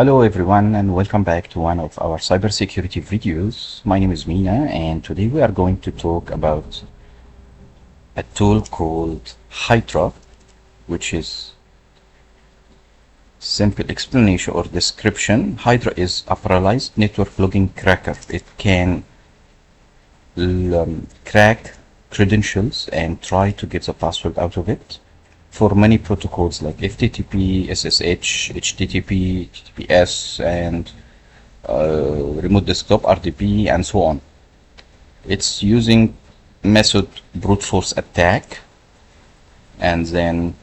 Hello everyone and welcome back to one of our cybersecurity videos. My name is Mina and today we are going to talk about a tool called Hydra, which is simple explanation or description. Hydra is a parallelized network logging cracker. It can crack credentials and try to get the password out of it for many protocols like FTP, SSH, HTTP, TTPS, and remote desktop, RDP, and so on. It's using method brute force attack, and then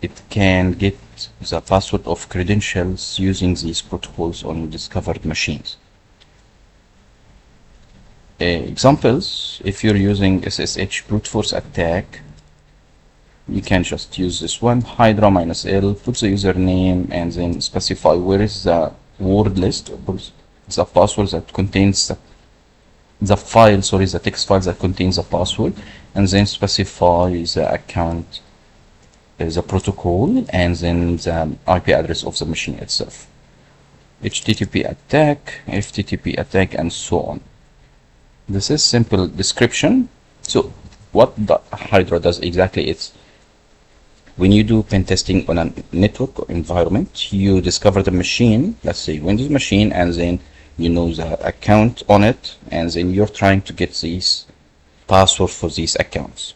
it can get the password of credentials using these protocols on discovered machines. Examples: if you're using SSH brute force attack, you can just use this one, Hydra -L, put the username, and then specify where is the word list, or the password that contains the file, the text file that contains the password, and then specify the account, the protocol, and then the IP address of the machine itself. HTTP attack, FTP attack, and so on. This is simple description. So what the Hydra does exactly, it's when you do pen testing on a network or environment, you discover the machine, let's say Windows machine, and then you know the account on it, and then you're trying to get these password for these accounts.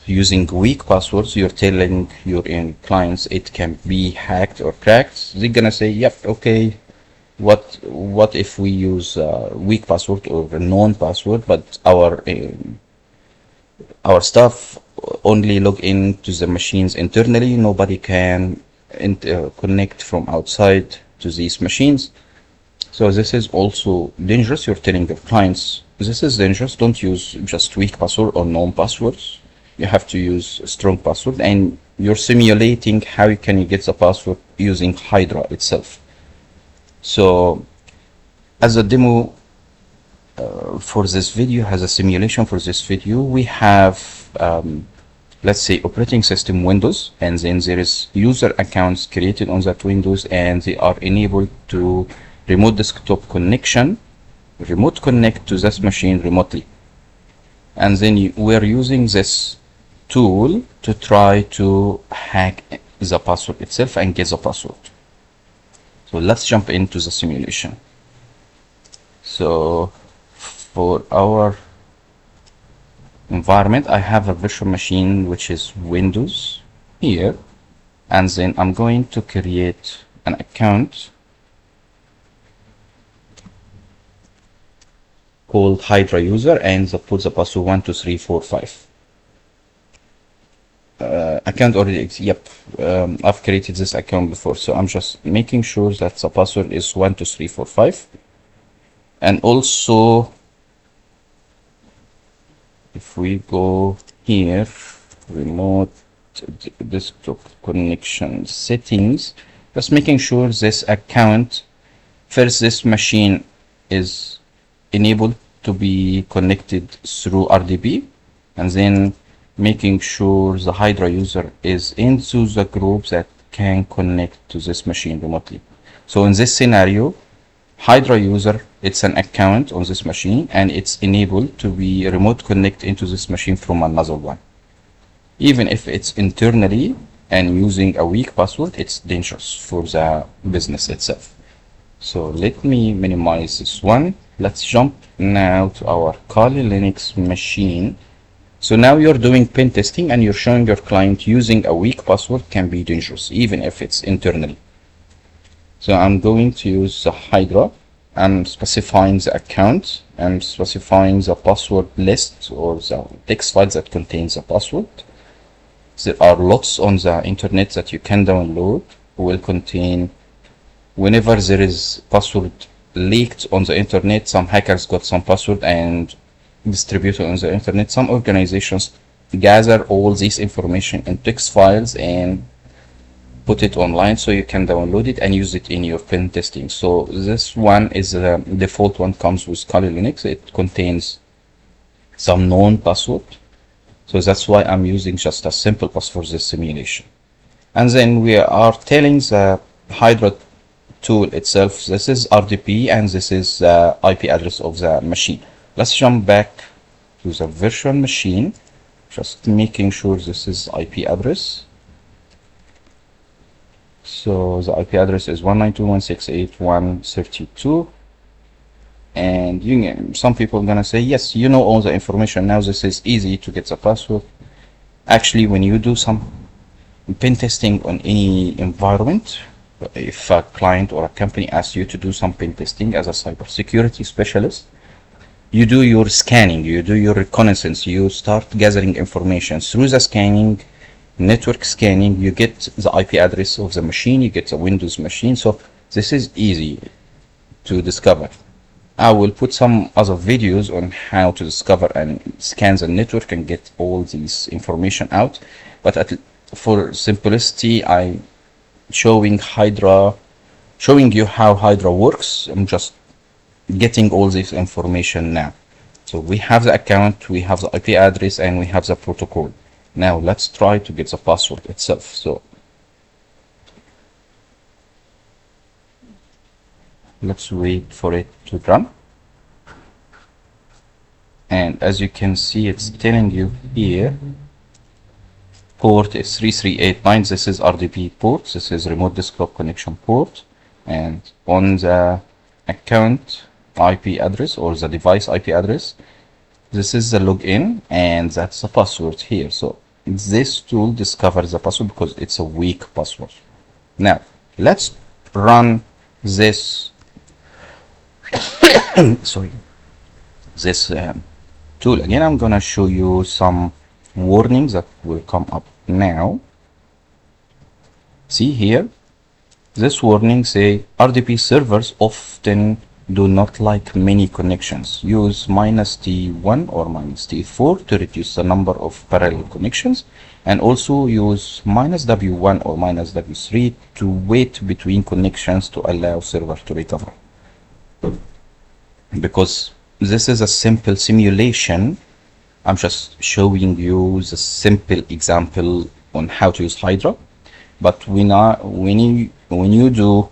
Using weak passwords, you're telling your clients it can be hacked or cracked. They're gonna say, yep, okay, what if we use weak password or a known password, but our staff only log into the machines internally. Nobody can connect from outside to these machines. So this is also dangerous. You're telling your clients this is dangerous. Don't use just weak password or known passwords. You have to use a strong password, and you're simulating how you can get the password using Hydra itself. So as a demo for this video, as a simulation for this video, we have let's say operating system Windows, and then there is user accounts created on that Windows, and they are enabled to remote desktop connection, remote connect to this machine remotely. And then we're using this tool to try to hack the password itself and get the password. So let's jump into the simulation. So for our environment, I have a virtual machine which is Windows here, and then I'm going to create an account called Hydra user, and put the password 12345. Account already exists. Yep, I've created this account before, so I'm just making sure that the password is 12345. And also, if we go here, remote desktop connection settings, just making sure this account, first this machine is enabled to be connected through RDP, and then making sure the Hydra user is into the group that can connect to this machine remotely. So in this scenario, Hydra user, it's an account on this machine, and it's enabled to be remote connect into this machine from another one. Even if it's internally and using a weak password, it's dangerous for the business itself. So let me minimize this one. Let's jump now to our Kali Linux machine. So now you're doing pen testing, and you're showing your client using a weak password can be dangerous, even if it's internally. So I'm going to use the Hydra. I'm specifying the account. I'm specifying the password list or the text file that contains the password. There are lots on the internet that you can download, will contain, whenever there is password leaked on the internet, some hackers got some password and distributed on the internet. Some organizations gather all this information in text files and put it online, so you can download it and use it in your pen testing. So this one is the default one, comes with Kali Linux. It contains some known password, so that's why I'm using just a simple password for this simulation. And then we are telling the Hydra tool itself. This is RDP and this is the IP address of the machine. Let's jump back to the virtual machine, just making sure this is IP address. So the IP address is 192.168.132. And some people are gonna say, yes, you know all the information now, this is easy to get the password. Actually, when you do some pen testing on any environment, if a client or a company asks you to do some pen testing as a cybersecurity specialist, you do your scanning, you do your reconnaissance, you start gathering information through the scanning, network scanning, you get the IP address of the machine, you get the Windows machine. So this is easy to discover. I will put some other videos on how to discover and scan the network and get all these information out. But for simplicity, I'm showing you how Hydra works. I'm just getting all this information now. So we have the account, we have the IP address, and we have the protocol. Now let's try to get the password itself. So let's wait for it to run. And as you can see, it's telling you here, port is 3389. This is RDP port. This is remote desktop connection port. And on the account IP address or the device IP address, this is the login, and that's the password here. So this tool discovers the password because it's a weak password. Now let's run this sorry, this tool again. I'm gonna show you some warnings that will come up now. See here, this warning say RDP servers often do not like many connections. Use -T1 or -T4 to reduce the number of parallel connections, and also use -W1 or -W3 to wait between connections to allow server to recover. Because this is a simple simulation, I'm just showing you the simple example on how to use Hydra. But when you do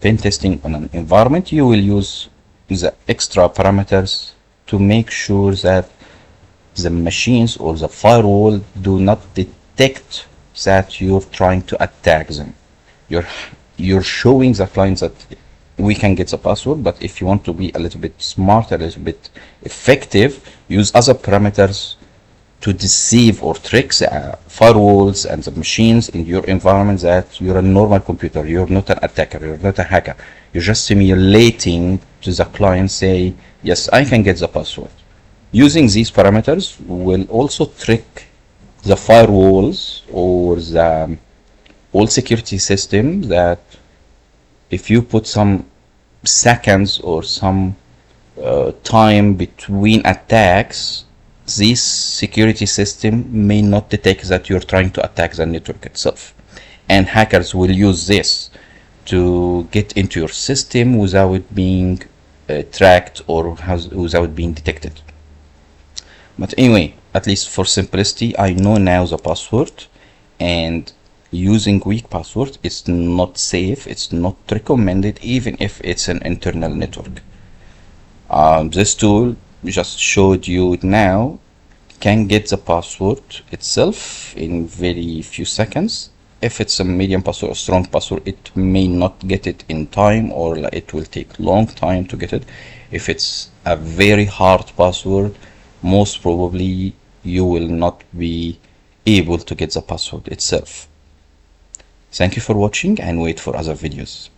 pen testing on an environment, you will use the extra parameters to make sure that the machines or the firewall do not detect that you're trying to attack them. You're showing the clients that we can get the password, but if you want to be a little bit smarter, a little bit effective, use other parameters to deceive or trick the firewalls and the machines in your environment that you're a normal computer, you're not an attacker, you're not a hacker. You're just simulating to the client, say, yes, I can get the password. Using these parameters will also trick the firewalls or the all security system that if you put some seconds or some time between attacks, this security system may not detect that you're trying to attack the network itself. And hackers will use this to get into your system without being tracked or without being detected. But anyway, at least for simplicity, I know now the password, and using weak password is not safe, it's not recommended, even if it's an internal network. This tool just showed you now can get the password itself in very few seconds. If it's a medium password or strong password, it may not get it in time, or it will take long time to get it. If it's a very hard password, most probably you will not be able to get the password itself. Thank you for watching, and wait for other videos.